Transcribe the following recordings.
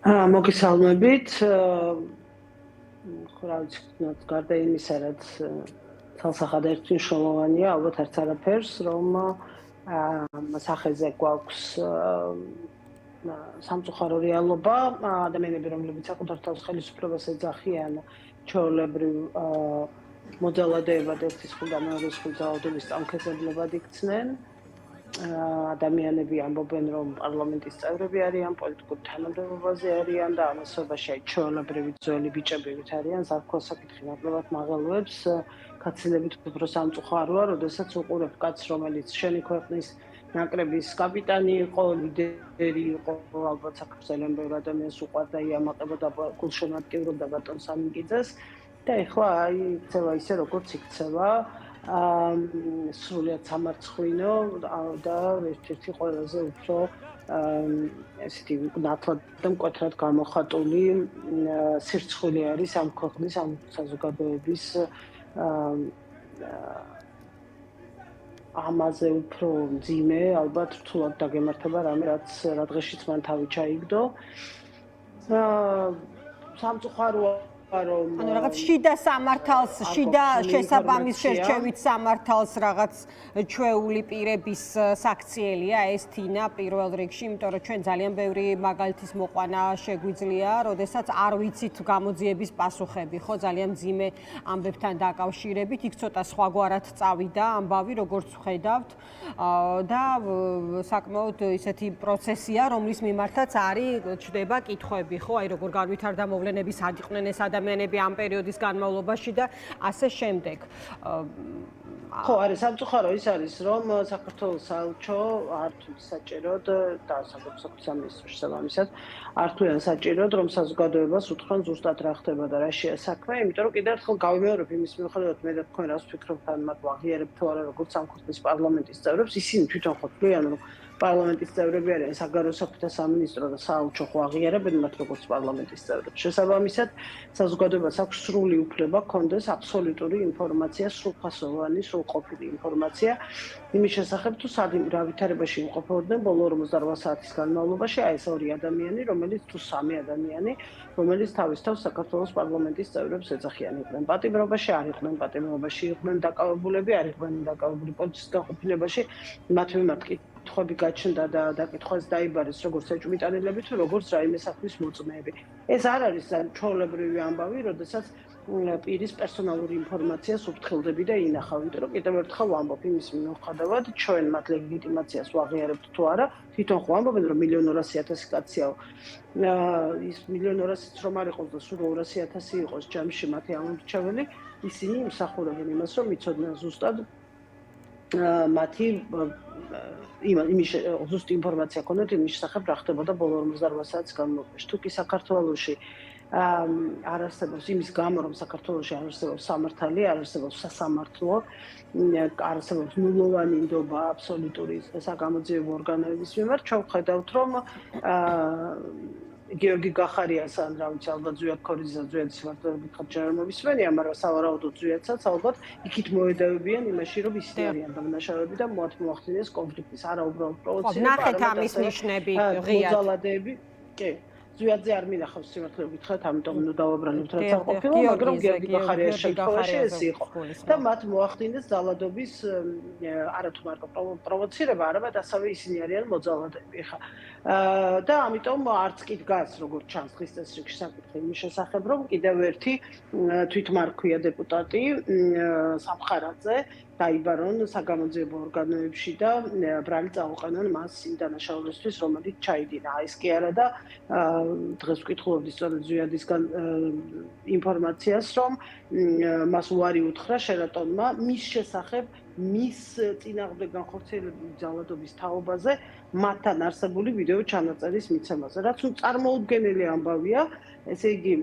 მოგესალმებით. ხო რა ვიცი, გარდა იმისა, რაც ცალსახად ერთ მნიშვნელოვანია, ალბათ არც არაფერს, რომ სახეზე გვაქვს სამწუხარო რეალობა, ადამიანები, რომლებიც საკუთარ თავს ხელისუფლებას ეძახიან, ჩვეულებრივ მოძალადეებად ერთის ხილ და მეორეს ხილ ძალადობის წამქესებლებად იქცნენ. ადამიანები ამბობენ, რომ პარლამენტის წევრები არიან, პოლიტიკურ თანამდებობაზე არიან და ამასობაში ჩვეულებრივი ძველი ბიჭები ვით არიან, ზარქოს საკითხი ნაკლებად მაღალვებს, გაცილებით უფრო სამწუხაროა, როდესაც უყურებ კაცს, რომელიც შენი ქვეყნის ნაკრების კაპიტანი იყო, ლიდერი იყო, ალბათ საქართველოს ბევრ ადამიანს უყვარდა, იამაყებოდა, გულშემატკივრობდა ბატონ სამინკიძეს და ეხლა აი იქცევა ისე, როგორც იქცევა. სრულიად სამარცხვინო და ერთ-ერთი ყველაზე უფრო ესეთი ნათლად და მკვეთრად გამოხატული სირცხვილი არის ამ ქვეყნის ამ საზოგადოების ამაზე უფრო მძიმე, ალბათ რთულად დაგემართება რამე, რაც რა დღეშიც მან თავი ჩაიგდო. სამწუხაროა ანუ რაღაც შიდა სამართალს, შიდა შესაბამის შერჩევით სამართალს რაღაც ჩვეული პირების საქციელია ეს თინა პირველ რიგში, იმიტომ რომ ჩვენ ძალიან ბევრი მაგალითის მოყვანა შეგვიძლია, როდესაც არ ვიცით გამოძიების პასუხები, ხო, ძალიან მძიმე ამბებთან დაკავშირებით, იქ ცოტა სხვაგვარად წავიდა ამბავი, როგორც ვხედავთ და საკმაოდ ისეთი პროცესია, რომლის მიმართაც არის ჩდება კითხვები, ხო, აი როგორ განვითარდა მოვლენები, სად იყვნენ ეს ადამიანები ამ პერიოდის განმავლობაში და ასე შემდეგ. ხო, არის სამწუხარო ის არის, რომ საქართველოს საელჩო არ თვლით საჭიროდ და საქართველოს სამინისტრო შესაბამისად არ თვლიან საჭიროდ, რომ საზოგადოებას უთხრან ზუსტად რა ხდება და რა შეა საქმე, იმიტომ რომ კიდევ ერთხელ გავიმეორებ იმის მიუხედავად მე და თქვენ რას ვფიქრობთ ან მათ ვაღიარებთ თუ არა როგორც ამ ქვეყნის პარლამენტის წევრებს, ისინი თვითონ ხო თვლიან რომ პარლამენტის წევრები არიან საგარეო საქმეთა სამინისტრო და საელჩო ხო აღიარებენ მათ როგორც პარლამენტის წევრებს. შესაბამისად, საზოგადოებას აქვს სრული უფლება ჰქონდეს აბსოლუტური ინფორმაცია, სრულფასოვანი, სრულყოფილი ინფორმაცია იმის შესახებ, თუ სად რა ვითარებაში იმყოფებოდნენ ბოლო 48 საათის განმავლობაში აი ეს ორი ადამიანი, რომელიც თუ სამი ადამიანი, რომელიც თავის თავს საქართველოს პარლამენტის წევრებს ეძახიან, იყვნენ პატიმრობაში, არ იყვნენ პატიმრობაში, იყვნენ დაკავებულები, არ იყვნენ დაკავებული პოლიციის განყოფილებაში, მათ მიმართ კითხვები გაჩნდა და დაკითხვას დაიბარეს როგორც ეჭვმიტანილები თუ როგორც რაიმე საქმის მოწმეები. ეს არ არის ჩვეულებრივი ამბავი, როდესაც პირის პერსონალური ინფორმაცია სუფრთხილდები და ინახავ, იმიტომ რომ კიდევ ერთხელ ვამბობ იმის მიუხედავად, ჩვენ მათ ლეგიტიმაციას ვაღიარებთ თუ არა, თვითონ ხო ამბობენ რომ 1.200.000 კაციაო. ის 1.200.000 რომ არ იყოს და სულ 200.000 იყოს ჯამში მათი ამორჩეველი, ისინი იმსახურებენ იმას, რომ იცოდნენ ზუსტად მათი იმის ზუსტი ინფორმაცია ქონდათ იმის შესახებ რა ხდებოდა ბოლო 48 საათის განმავლობაში. თუ კი საქართველოში არ არსებობს იმის გამო, რომ საქართველოში არ არსებობს სამართალი, არ არსებობს სასამართლო, არ არსებობს ნულოვანი ნდობა აბსოლუტური საგამოძიებო ორგანოების მიმართ, ჩვენ ვხედავთ, რომ გიორგი გახარიას ან რა ვიცი, ალბათ ზვიად ქორიძე ზვიადის მართლობის ხარჯერმობის მენია, მაგრამ სავარაუდოდ ზვიადსაც ალბათ იქით მოედავებიან იმაში, რომ ისინი არიან დამნაშავეები და მათ მოახდინეს კონფლიქტის არა უბრალოდ პროვოცირება, ნახეთ ამის ნიშნები ღიად. მოძალადეები, კი. ზვიადზე არ მინახავს სიმართლე გითხრათ, ამიტომ ნუ დავაბრალებთ რაც არ ყოფილა, მაგრამ გიორგი გახარიას შემთხვევაში ეს იყო. და მათ მოახდინეს ძალადობის არათუ მარტო პროვოცირება, არამედ ასევე ისინი არიან მოძალადეები. ხა და ამიტომ არც კი დგას როგორც ჩანს დღის წესრიგში საკითხი იმის შესახებ, რომ კიდევ ერთი თვითმარქვია დეპუტატი სამხარაძე დაიბარონ საგამოძიებო ორგანოებში და ბრალი წაუყენონ მას იმ დანაშაულისთვის, რომელიც ჩაიდინა. ეს კი არა და დღეს ვკითხულობდი სწორედ ზვიადისგან ინფორმაციას, რომ მას უარი უთხრა შერატონმა მის შესახებ მის წინააღმდეგ განხორციელებული ძალადობის თაობაზე მათთან არსებული ვიდეო ჩანაწერის მიცემაზე, რაც წარმოუდგენელი ამბავია. ესე იგი,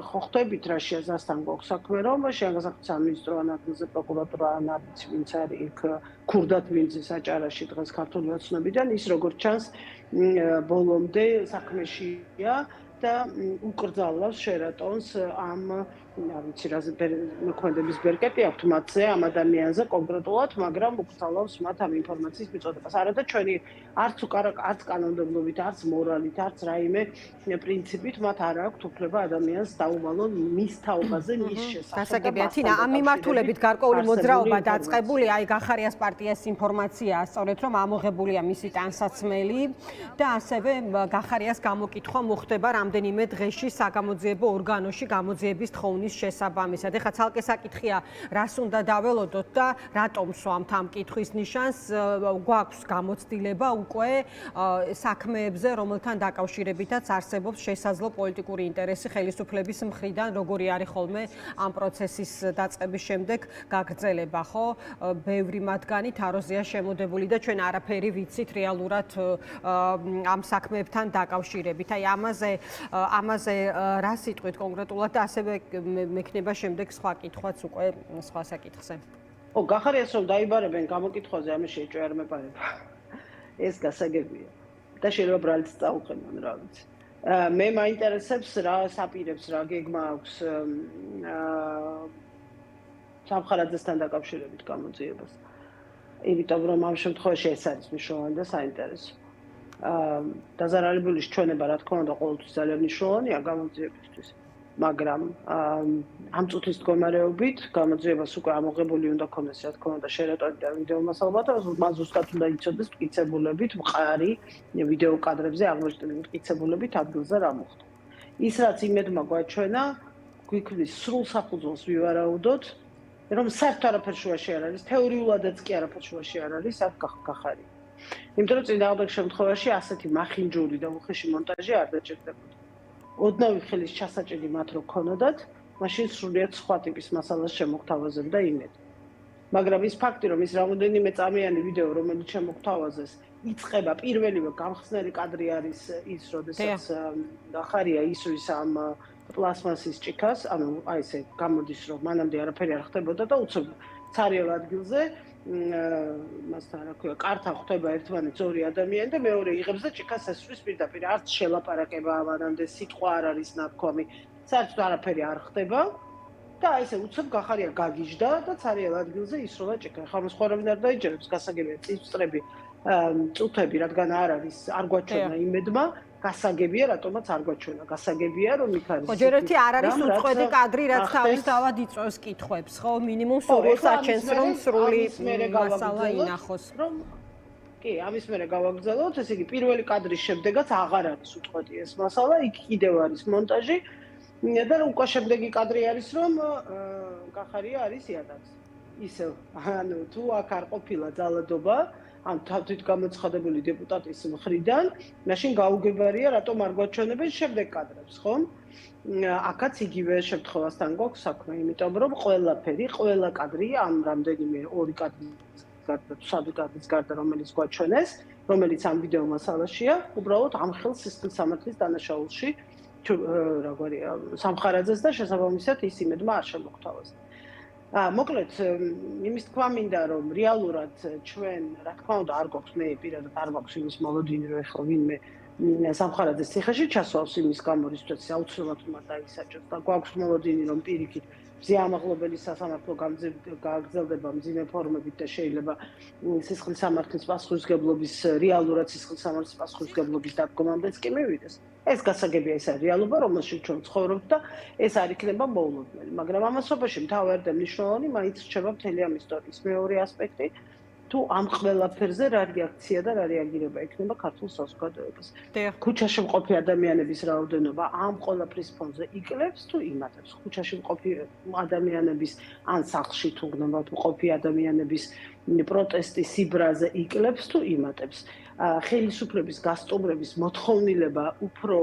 ხო ხვდებით რა შეასთან გვაქვს საქმე, რომ შეანგასახეთ სამინისტრო ან ადგილზე პროკურატურა ან არც ვინც არის იქ ქურდათ ვინცის საჭარაში დღეს ქართული ოცნებიდან, ის როგორც ჩანს ბოლომდე საქმეშია და უკრძალავს შერატონს ამ არ ვიცი რაზე მოქმედების ბერკეტი აქვთ მათზე ამ ადამიანზე კონკრეტულად, მაგრამ უკრძალავს მათ ამ ინფორმაციის მიწოდებას. არადა ჩვენი არც კანონმდებლობით, არც მორალით, არც რაიმე პრინციპით მათ არ აქვთ უფლება ადამიანს დაუვალონ მის თაობაზე, მის შესახებ. გასაგებია, თინა, ამ მიმართულებით გარკვეული მოძრაობა დაწყებული, აი გახარიას პარტიას ინფორმაციაა, სწორედ რომ ამოღებულია მისი ტანსაცმელი და ასევე გახარიას გამოკითხვა მოხდება რამდენიმე დღეში საგამოძიებო ორგანოში გამოძიების თხოვნის შესაბამისად. ეხლა ცალკე საკითხია, რას უნდა დაველოდოთ და რატომ სვამთ ამ კითხვის ნიშანს, გვაქვს გამოცდილება უკვე საქმეებზე, რომელთან დაკავშირებითაც არსებობს შესაძლო პოლიტიკური ინტერესი ხელისუფლების მხრიდან, როგორი არის ხოლმე ამ პროცესის დაწყების შემდეგ გაგრძელება, ხო? ბევრი მათგანი თაროზეა შემოდებული და ჩვენ არაფერი ვიცით რეალურად ამ საქმეებთან დაკავშირებით. აი ამაზე რა სიტყვით კონკრეტულად და ასევე მექნება შემდეგ სხვა კითხვაც უკვე სხვა საკითხზე. ო, გახარიას რომ დაიბარებენ გამოკითხვაზე, ამაში ეჭვი არ მეპარება. ეს გასაგებია. და შეიძლება ბრალიც წაუყენონ, რა ვიცი. მე მაინტერესებს რა საპირებს, რა გეგმა აქვს სამხარაძესთან დაკავშირებით გამოძიებას. იმიტომ რომ ამ შემთხვევაში ეს არის მნიშვნელოვანი და საინტერესო. დაზარალებულის ჩვენება, რა თქმა უნდა, ყოველთვის ძალიან მნიშვნელოვანია გამოძიებისთვის. მაგრამ ამ წუთის მდგომარეობით გამოძიებას უკვე ამოღებული უნდა ქონდეს, რა თქმა უნდა, შერეტონი და ვიდეო მასალა და მას ზუსტად უნდა იცოდეს მტკიცებულებით, მყარი ვიდეო კადრებზე აღმოჩენილი მტკიცებულებით ადგილზე რა მოხდა. ის რაც იმედმა გვაჩვენა, გვიქმნის სრულ საფუძველს ვივარაუდოთ, რომ საერთოდ არაფერ შუაში არ არის, თეორიულადაც კი არაფერ შუაში არ არის, აქ გახარია. იმიტომ რომ წინააღმდეგ შემთხვევაში ასეთი მახინჯური და უხეში მონტაჟი არ დაჭირდებოდა. ოდნავი ხელის ჩასაჭერი მათ რო ქონოდათ, მაშინ სრულიად სხვა ტიპის მასალას შემოგთავაზებდა იმედი. მაგრამ ის ფაქტი, რომ ის რამოდენიმე წამიანი ვიდეო, რომელიც შემოგთავაზეს, იწყება პირველივე გამხსნელი კადრი არის ის, როდესაც გახარია ისვის ამ პლასმასის ჭიქას, ანუ აი ესე გამოდის, რომ მანამდე არაფერი არ ხდებოდა და უცებ ცარიელ ადგილზე მასთან რა ქვია, კართან ხვდება ერთმანეთს ორი ადამიანი და მეორე იღებს და ჭიქას ესვრის პირდაპირ. არც შელაპარაკება ამანამდე, სიტყვა არ არის ნათქვამი, საერთოდ არაფერი არ ხდება და აი ესე უცებ გახარია გაგიჟდა და ცარიელ ადგილზე ისროლა ჭიქა. ხა მას ხوارავინ არ დაიჯერებს, გასაგებია წიწწრები, წუთები, რადგან არ არის, არ გვაჩვენა იმედმა. გასაგებია, რატომაც არ გვაჩვენა. გასაგებია, რომ იქ არის. ხო, ჯერ ერთი არ არის უწყვეტი კადრი, რაც თავისთავად იწვევს კითხვებს, ხო? მინიმუმ სრულ საჩენს, რომ სრული მასალა ინახოს. კი, ამის მერე გავაგრძელოთ, ესე იგი, პირველი კადრის შემდეგაც აღარ არის უწყვეტი ეს მასალა, იქ კიდევ არის მონტაჟი და უკვე შემდეგი კადრი არის, რომ გახარია არის იადაკს. ისევ, ანუ თუ აქ არ ყოფილა ძალადობა, ან თავით გამოცხადებული დეპუტატის მხრიდან, მაშინ გაუგებარია, რატომ არ გვაჩვენებენ შემდეგ კადრებს, ხო? აქაც იგივე შემთხვევასთან გვაქვს საქმე, იმიტომ რომ ყველა კადრი, ამ რამდენიმე ორი კადრის გარდა, სამი კადრის გარდა, რომელიც გვაჩვენეს, რომელიც ამ ვიდეო მასალაშია, უბრალოდ ამ ხელ სისხლის სამართლის დანაშაულში რაგვარია, სამხარაძეს და შესაბამისად ის იმედმა არ შემოგთავაზა. მოკლედ, იმის თქვა მინდა, რომ რეალურად ჩვენ, რა თქმა უნდა, არ გვაქვს მე პირადად არ გვაქვს იმის მოლოდინი, რომ ეხლა ვინმე სამხარაძეს ციხეში ჩასვავს იმის გამო, რითაც აუცილებლად უნდა დაისაჯოს და გვაქვს მოლოდინი, რომ პირიქით მზეამაღლობელი სასამართლო გაგრძელდება მძიმე ფორმებით და შეიძლება სისხლის სამართლის პასუხისმგებლობის რეალურად სისხლის სამართლის პასუხისმგებლობის დადგომამდეც კი მივიდეს. ეს გასაგებია, ეს არის რეალობა, რომელშიც ჩვენ ცხოვრობთ და ეს არ იქნება მოულოდნელი. მაგრამ ამასობაში მთავარი და მნიშვნელოვანი მაინც რჩება მთელი ამ ისტორიის მეორე ასპექტი, თუ ამ ყველაფერზე რა რეაქცია და რა რეაგირება ექნება ქართულ საზოგადოებას. ქუჩაში მყოფი ადამიანების რაოდენობა ამ ყველაფრის ფონზე იკლებს თუ იმატებს? ქუჩაში მყოფი ადამიანების ან სახლში თუ გნებავთ მყოფი ადამიანების პროტესტი, სიბრაზე იკლებს თუ იმატებს? ხელისუფლების გასტუმრების მოთხოვნილება უფრო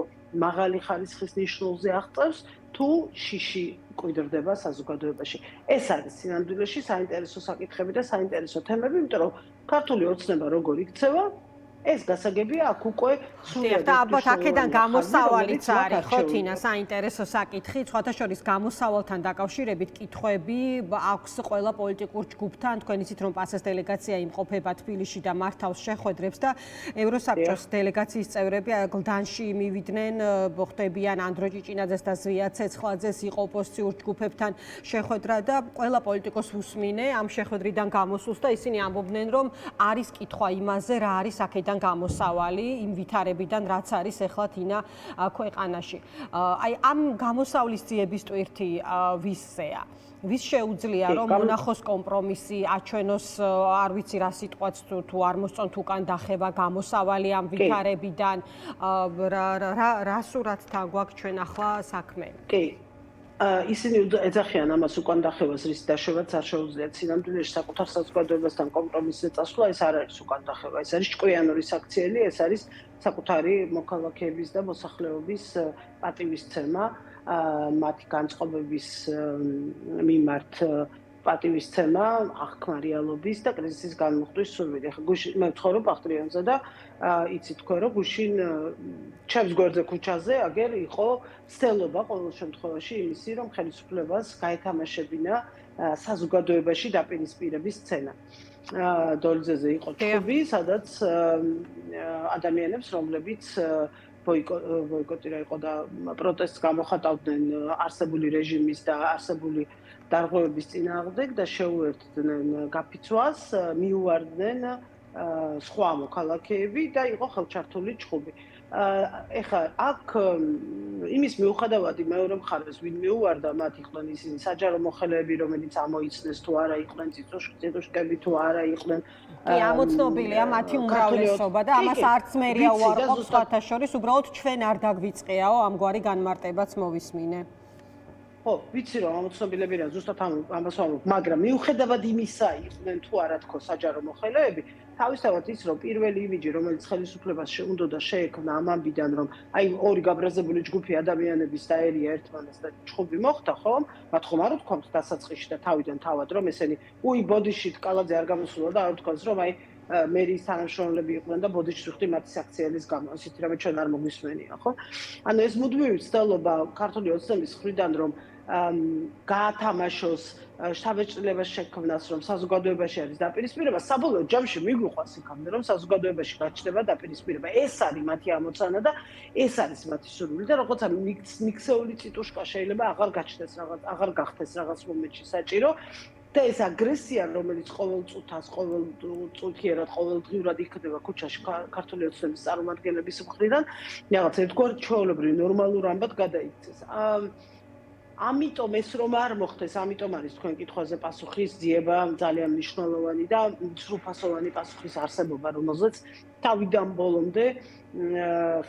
მაღალი ხარისხის ნიშნულზე აღწევს თუ შიში კვიდრდება საზოგადოებაში. ეს არის სინამდვილეში საინტერესო საკითხები და საინტერესო თემები, იმიტომ რომ ქართული ოცნება როგორ იქცევა, ეს გასაგებია აქ უკვე სრულიად და ალბათ აქედან გამოსავალიც არის ხო თინა საინტერესო საკითხი სხვათა შორის გამოსავალთან დაკავშირებით კითხვები აქვს ყველა პოლიტიკურ ჯგუფთან თქვენ იცით რომ პასეს დელეგაცია იმყოფება თბილისში და მართავს შეხვედრებს და ევროსაბჭოს დელეგაციის წევრები გლდანში მივიდნენ ხდებიან ანდრო ჭიჭინაძეს და ზვია ცეცხლაძეს იყო ოპოზიციურ ჯგუფებთან შეხვედრა და ყველა პოლიტიკოს უსმინე ამ შეხვედრიდან გამოსულს და ისინი ამბობდნენ რომ არის კითხვა იმაზე რა არის აქედან გამოსავალი იმ ვითარებიდან რაც არის ახლა თინა ქვეყანაში. აი ამ გამოსავლის ძიების ტვირთი ვისზეა? ვის შეუძლია რომ მონახოს კომპრომისი, აჩვენოს არ ვიცი რა სიტყვაც თუ არ მოსწონთ უკან დახევა გამოსავალი ამ ვითარებიდან რა სურათთან გვაქვს ჩვენ ახლა საქმე? კი. ისინი ეძახიან ამას უკან დახევას, რის დაშვებაც არ შეუძლიათ. სინამდვილეში საკუთარ საზოგადოებასთან კომპრომისზე წასვლა ეს არ არის უკან დახევა, ეს არის ჭკვიანური საქციელი, ეს არის საკუთარი მოქალაქეების და მოსახლეობის პატივისცემა, მათი განწყობების მიმართ პატივისცემა, აღქმარიალობის და კრიზისის განმუხტვის სურვილი. ახლა მე ვცხოვრობ ახტრიანზე და იცით თქვენ რომ გუშინ ჩემს გვერდზე ქუჩაზე აგერ იყო ცდელობა ყოველ შემთხვევაში იმისი რომ ხელისუფლებას გაეთამაშებინა საზოგადოებაში დაპირისპირების სცენა. დოლიძეზე იყო ჩხუბი, სადაც ადამიანებს რომლებიც ბოიკოტი რა იყო და პროტესტს გამოხატავდნენ არსებული რეჟიმის და არსებული დარღვევების წინააღმდეგ და შეუერთდნენ გაფიცვას, მიუვარდნენ სხვა მოქალაქეები და იყო ხელჩართული ჩხუბი. ეხლა აქ იმის მიუხედავად მეორე მხარეს ვინ მიუვარდა მათ იყვნენ ისინი საჯარო მოხელეები რომელიც ამოიცნეს თუ არა იყვნენ წიწუშკები თუ არა იყვნენ კი ამოცნობილია მათი უმრავლესობა და ამას არც მერია უარყოფს სხვათა შორის უბრალოდ ჩვენ არ დაგვიწყიაო ამგვარი განმარტებაც მოვისმინე ხო, ვიცი რომ ამოცნობილები რა ზუსტად ამას ვამბობ, მაგრამ მიუხედავად იმისა იყვნენ თუ არა თქო საჯარო მოხელეები, თავისთავად ის რომ პირველი იმიჯი რომელიც ხელისუფლებას უნდა შეექმნა ამ ამბიდან რომ აი ორი გაბრაზებული ჯგუფი ადამიანების და ერია ერთმანეს და ჩხუბი მოხდა ხომ? მათ ხომ არ უთქვამთ დასაწყისში და თავიდან თავად რომ ესენი უი ბოდიში კალაძე არ გამოსულა და არ უთქვას რომ აი მერის თანამშრომლები იყვნენ და ბოდიში ვიხდი მათი საქციელის გამო, ისეთი რამე ჩვენ არ მოგვისმენია, ხო? ანუ ეს მუდმივი ცდელობა ქართული ოცნების მხრიდან რომ გაათამაშოს შთაბეჭდილებას შექმნას რომ საზოგადოებაში არის დაპირისპირება, საბოლოო ჯამში მიგვიყვას იქამდე რომ საზოგადოებაში გაჩნდება დაპირისპირება. ეს არის მათი ამოცანა და ეს არის მათი სურვილი და როცა მიქსეული წიტუშკა შეიძლება აღარ გაჩნდეს რაღაც, აღარ გახდეს რაღაც მომენტში საჭირო და ეს აგრესია რომელიც ყოველ წუთას, ყოველ წუთიერად, ყოველდღიურად იქნება ქუჩაში ქართული ოცნების წარმომადგენლების მხრიდან, რაღაც ერთგვარ ჩვეულებრივ ნორმალურ ამბად გადაიქცეს. ამიტომ ეს რომ არ მოხდეს, ამიტომ არის თქვენ კითხვაზე პასუხის ძიება ძალიან მნიშვნელოვანი და სრულფასოვანი პასუხის არსებობა, რომელზეც თავიდან ბოლომდე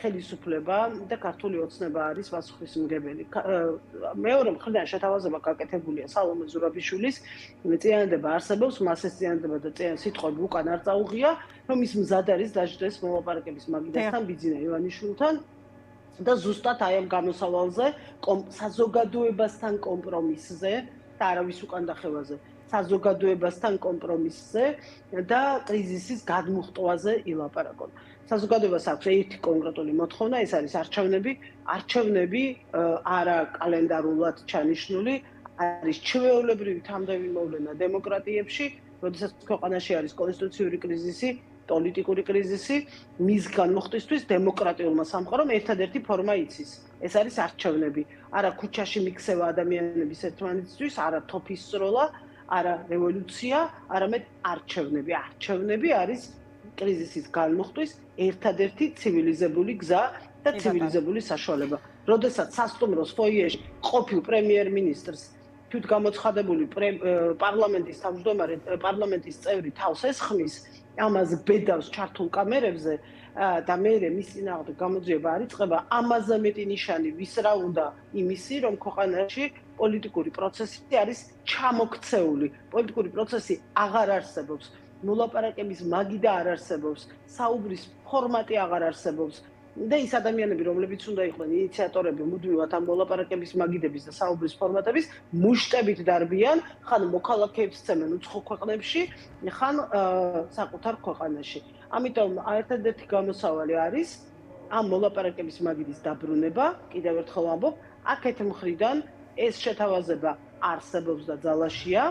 ხელისუფლება და ქართული ოცნება არის პასუხისმგებელი. მეორე მხრიდან შეთავაზება გაკეთებულია სალომე ზურაბიშვილის წინადადება არსებობს, მას ეს წინადადება და სიტყვები უკან არ წაუღია, რომ ის მზად არის დაждდეს მოლაპარაკების მაგიდასთან ბიძინა ივანიშვილთან. და ზუსტად აი ამ გამოსავალზე საზოგადოებასთან კომპრომისზე და არავის უკან დახევაზე საზოგადოებასთან კომპრომისზე და კრიზისის გადმუხტვაზე ილაპარაკონ. საზოგადოებას აქვს ერთი კონკრეტული მოთხოვნა, ეს არის არჩევნები არა კალენდარულად ჩანიშნული, არის ჩვეულებრივი თამდევი მოვლენა დემოკრატიებში, როდესაც ქვეყანაში არის კონსტიტუციური კრიზისი, პოლიტიკური კრიზისი, მის განმუხტვისთვის დემოკრატიულმა სამყარომ ერთადერთი ფორმა იცის. ეს არის არჩევნები. არა ქუჩაში მიქცევა ადამიანების ერთმანეთისთვის, არა თოფის სროლა, არა რევოლუცია, არამედ არჩევნები. არჩევნები არის კრიზისის განმუხტვის ერთადერთი ცივილიზებული გზა და ცივილიზებული საშუალება. როდესაც სასტუმროს ფოიეში ყოფილ პრემიერ-მინისტრს თვითგამოცხადებული პარლამენტის თავმჯდომარე, პარლამენტის წევრი თავს ესხმის ამას ბედავს ჩართულ კამერებზე და მე მის წინააღმდეგ გამოძიება არ იწყება, ამაზე მეტი ნიშანი ვის რა უნდა იმისი, რომ ქვეყანაში პოლიტიკური პროცესი არის ჩამოქცეული. პოლიტიკური პროცესი აღარ არსებობს, მოლაპარაკების მაგიდა არ არსებობს, საუბრის ფორმატი აღარ არსებობს. და ის ადამიანები, რომლებიც უნდა იყვნენ ინიციატორები მუდმივად ამ მოლაპარაკების მაგიდების და საუბრის ფორმატების, მუშტებით დარბიან, ხან მოქალაქეებს ცემენ უცხო ქვეყნებში, ხან საკუთარ ქვეყანაში. ამიტომ ერთადერთი გამოსავალი არის ამ მოლაპარაკების მაგიდის დაბრუნება, კიდევ ერთხელ ვამბობ, აქეთ მხრიდან ეს შეთავაზება არსებობს და ძალაშია,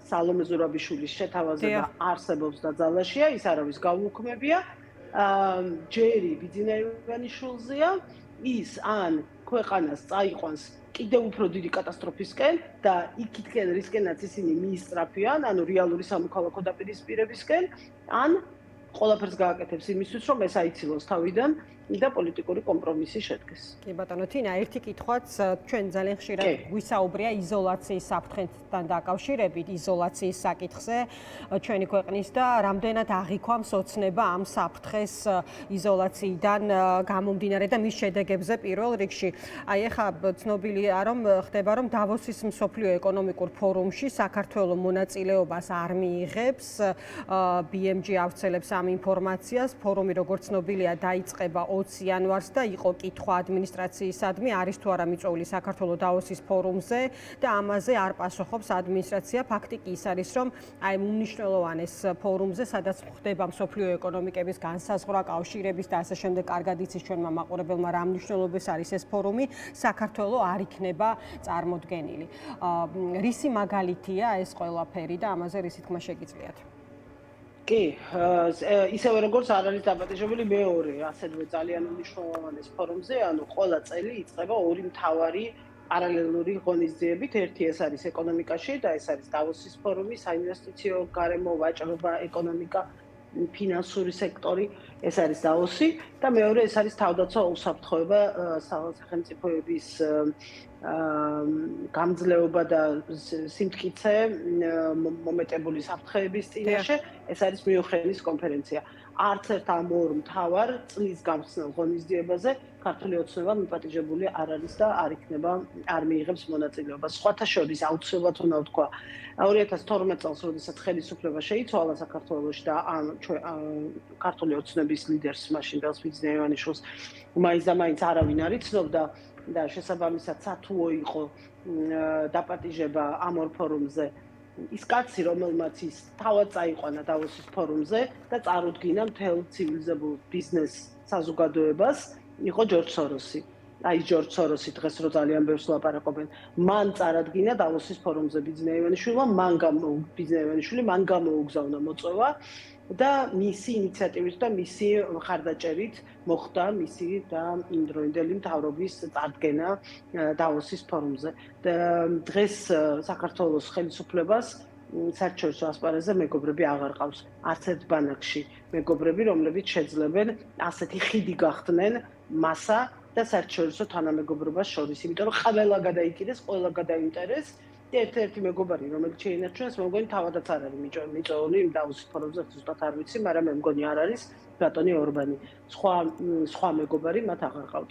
სალომე ზურაბიშვილის შეთავაზება არსებობს და ძალაშია, ის არავის გაუქმებია, ჯერი ბიძინა ივანიშვილზეა, ის ან ქვეყანას წაიყვანს კიდევ უფრო დიდი კატასტროფისკენ და იქითკენ რისკენაც ისინი მიისწრაფიან, ანუ რეალური სამოქალაქო დაპირისპირებისკენ, ან ყველაფერს გააკეთებს იმისთვის, რომ ეს აიცილოს თავიდან და პოლიტიკური კომპრომისი შედგეს. კი ბატონო, თინა, ერთი კითხვაც ჩვენ ძალიან ხშირად გვისაუბრია იზოლაციის საფრთხესთან დაკავშირებით, იზოლაციის საკითხზე ჩვენი ქვეყნის და რამდენად აღიქვამს ოცნება ამ საფრთხეს იზოლაციიდან გამომდინარე და მის შედეგებზე პირველ რიგში. აი ახლა ცნობილია რომ ხდება რომ დავოსის მსოფლიო ეკონომიკურ ფორუმში საქართველოს მონაწილეობას არ მიიღებს, BMG ავრცელებს ამ ინფორმაციას, ფორუმი როგორც ცნობილია დაიწყება 20 იანვარს და იყო კითხვა ადმინისტრაციისადმი, არის თუ არა მიწვეული საქართველოს დავოსის ფორუმზე და ამაზე არ პასუხობს ადმინისტრაცია. ფაქტი კი ის არის, რომ აი უმნიშვნელოვანეს ფორუმზე, სადაც ხდება მსოფლიო ეკონომიკების განსაზღვრა, კავშირების და ასე შემდეგ, კარგად იცის ჩვენმა მაყურებელმა რა მნიშვნელობის არის ეს ფორუმი, საქართველოს არ იქნება წარმოდგენილი. რისი მაგალითია ეს ყველაფერი და ამაზე რისი თქმა შეგიძლიათ? კი, ისევე როგორც არ არის დაპატიჟებული მეორე, ასეთვე ძალიან მნიშვნელოვანეს ფორუმზე, ანუ ყველა წელი იწყება ორი მთავარი პარალელური ღონისძიებით, ერთი ეს არის ეკონომიკაში და ეს არის დავოსის ფორუმი, საინვესტიციო გარემო, ვაჭრობა, ეკონომიკა, ფინანსური სექტორი, ეს არის დავოსი და მეორე ეს არის თავდაცვა უსაფრთხოება სახელმწიფოების გამძლეობა და სიმტკიცე მომეტებული საფრთხეების წინაშე, ეს არის მიუნხენის კონფერენცია. არც ერთ ამ ორ მთავარ წლის გამხსნელ ღონისძიებაზე ქართული ოცნება მიპატიჟებული არ არის და არ იქნება, არ მიიღებს მონაწილეობას. სხვათა შორის აუცილებლად უნდა ვთქვა, 2012 წელს, როდესაც ხელისუფლება შეიცვალა საქართველოში და ქართული ოცნების ლიდერს მაშინ ბელს ბიძინა ივანიშვილს მაინც და მაინც არავინ არ იცნობდა და შესაბამისად სათუო იყო დაპატიჟება ამ ორ ფორუმზე. ის კაცი, რომელმაც ის თავად წაიყვანა დავოსის ფორუმზე და წარუდგინა მთელ ცივილიზებულ ბიზნეს საზოგადოებას, იყო ჯორჯ სოროსი. აი ჯორჯ სოროსი დღეს რო ძალიან ბევრს ლაპარაკობენ, მან წარადგინა დავოსის ფორუმზე ბიძინა ივანიშვილმა, მან გამოუგზავნა მოწვევა და მისი ინიციატივით და მისი მხარდაჭერით მოხდა მისი და იმდროინდელი მთავრობის წარდგენა დავოსის ფორუმზე. დღეს საქართველოს ხელისუფლებას საერთაშორისო ასპარეზზე მეგობრები აღარ ყავს. არც ერთ ბანაკში მეგობრები, რომლებიც შეძლებენ ასეთი ხიდი გახდნენ მასა და საერთაშორისო თანამეგობრობას შორის, იმიტომ რომ ყველა გადაიკიდეს, ყველა გადაინტერეს. ერთ-ერთი მეგობარი, რომელიც შეინარჩუნეს, მე მგონი თავადაც არ არის მიწვეული იმ დავოსის ფორუმზე, ზუსტად არ ვიცი, მაგრამ მე მგონი არ არის ბატონი ორბანი. სხვა მეგობარი მათ აღარ ყავთ.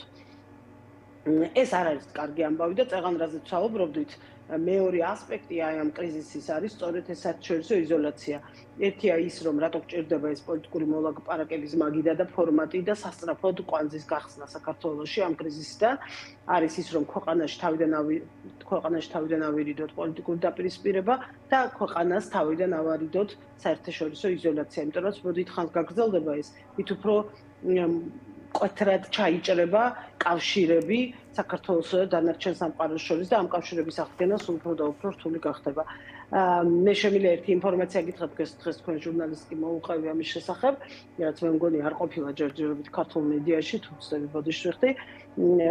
ეს არ არის კარგი ამბავი და წეღან რაზეც ვსაუბრობდით, მეორე ასპექტი აი ამ კრიზისის არის სწორედ ეს საერთაშორისო იზოლაცია. ერთია ის, რომ რატო გჭირდება ეს პოლიტიკური მოლაპარაკების მაგიდა და ფორმატი და სასწრაფოდ კვანძის გახსნა საქართველოში ამ კრიზისიდან. არის ის, რომ ქვეყანაში თავიდან ავირიდოთ პოლიტიკური დაპირისპირება და ქვეყანას თავიდან ავარიდოთ საერთაშორისო იზოლაცია. იმიტომ რომ დიდხანს გაგრძელდება ეს, მით უფრო კვეთრად ჩაიჭრება კავშირები საქართველოსა და დანარჩენ სამყაროს შორის და ამ კავშირების აღდგენა სულ უფრო და უფრო რთული გახდება. მე შემიძლია ერთი ინფორმაცია გითხრათ დღეს თქვენ ჟურნალისტი მოუყევი ამის შესახებ, რაც მე მგონი არ ყოფილა ჯერჯერობით ქართულ მედიაში, თუ ვწდები ბოდიში ვიხდი,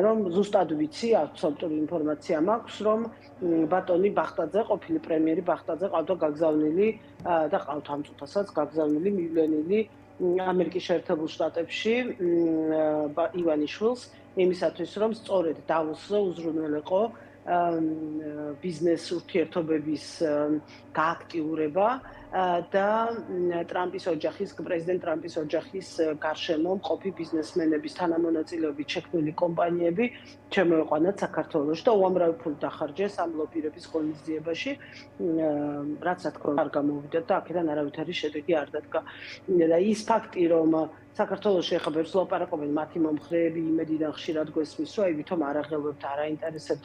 რომ ზუსტად ვიცი, აბსოლუტური ინფორმაცია მაქვს, რომ ბატონი ბახტაძე, ყოფილი პრემიერი ბახტაძე ყავდა გაგზავნილი და ყავთ ამ წუთასაც გაგზავნილი, მივლენილი ამერიკის შეერთებულ შტატებში ივანიშვილს იმისათვის, რომ სწორედ დავოსზე უზრუნველყო ბიზნეს ურთიერთობების გააქტიურება და პრეზიდენტ ტრამპის ოჯახის გარშემო მყოფი ბიზნესმენების თანამონაწილეობით შექმნილი კომპანიები შემოეყვანათ საქართველოში და უამრავი ფული დახარჯეს ამ ლობირების ღონისძიებაში, რაც რა თქმა უნდა არ გამოვიდა და აქედან არავითარი შედეგი არ დადგა. და ის ფაქტი, რომ საქართველოში ახლა ბევრს ლაპარაკობენ მათი მომხრეები იმედიდან ხშირად გვესმის, რომ აი ვითომ არ აღელვებთ, არ აინტერესებთ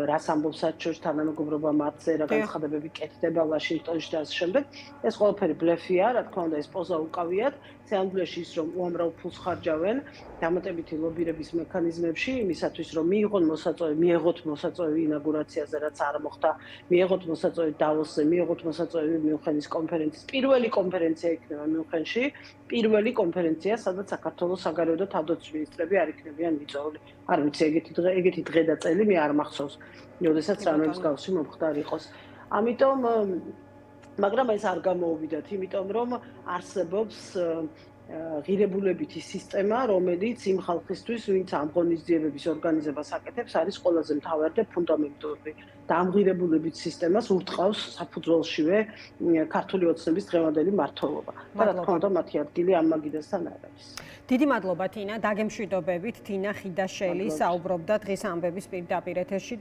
რას ამბობს საერთაშორისო თანამეგობრობა მათზე, რა განცხადებები კეთდება ვაშინგტონში და ასე შემდეგ. ეს ყველაფერი ბლეფია, რა თქმა უნდა, ეს პოზა უკავიათ სიამოვნებაში ის რომ უამრავ ფულს ხარჯავენ დამატებითი ლობირების მექანიზმებში იმისათვის რომ მიეღოთ მოსაწვევი ინაგურაციაზე რაც არ მოხდა მიეღოთ მოსაწვევი დავოსზე მიეღოთ მოსაწვევი მიუნხენის კონფერენციის პირველი კონფერენცია იქნება მიუნხენში პირველი კონფერენცია სადაც საქართველოს საგარეო და თავდაცვის მინისტრები არ იქნებიან მიწვეული არ ვიცი ეგეთი დღე და წელი მე არ მახსოვს როდესაც რამე მსგავსი მომხდარი იყოს ამიტომ მაგრამ ეს არ გამოუვიდათ იმიტომ რომ არსებობს ღირებულებითი სისტემა, რომელიც იმ ხალხისთვის, ვინც ამ ღონისძიებების ორგანიზებას აკეთებს, არის ყველაზე მთავარი და ფუნდამენტური. და ამ ღირებულებით სისტემას ურტყავს საფუძველშივე ქართული ოცნების დღევანდელი მმართველობა. და რა თქმა უნდა, მათი ადგილი ამ მაგიდასთან არ არის. დიდი მადლობა თინა, დაგემშვიდობებით თინა ხიდაშელი საუბრობდა დღის ამბების პირდაპირ ეთერში.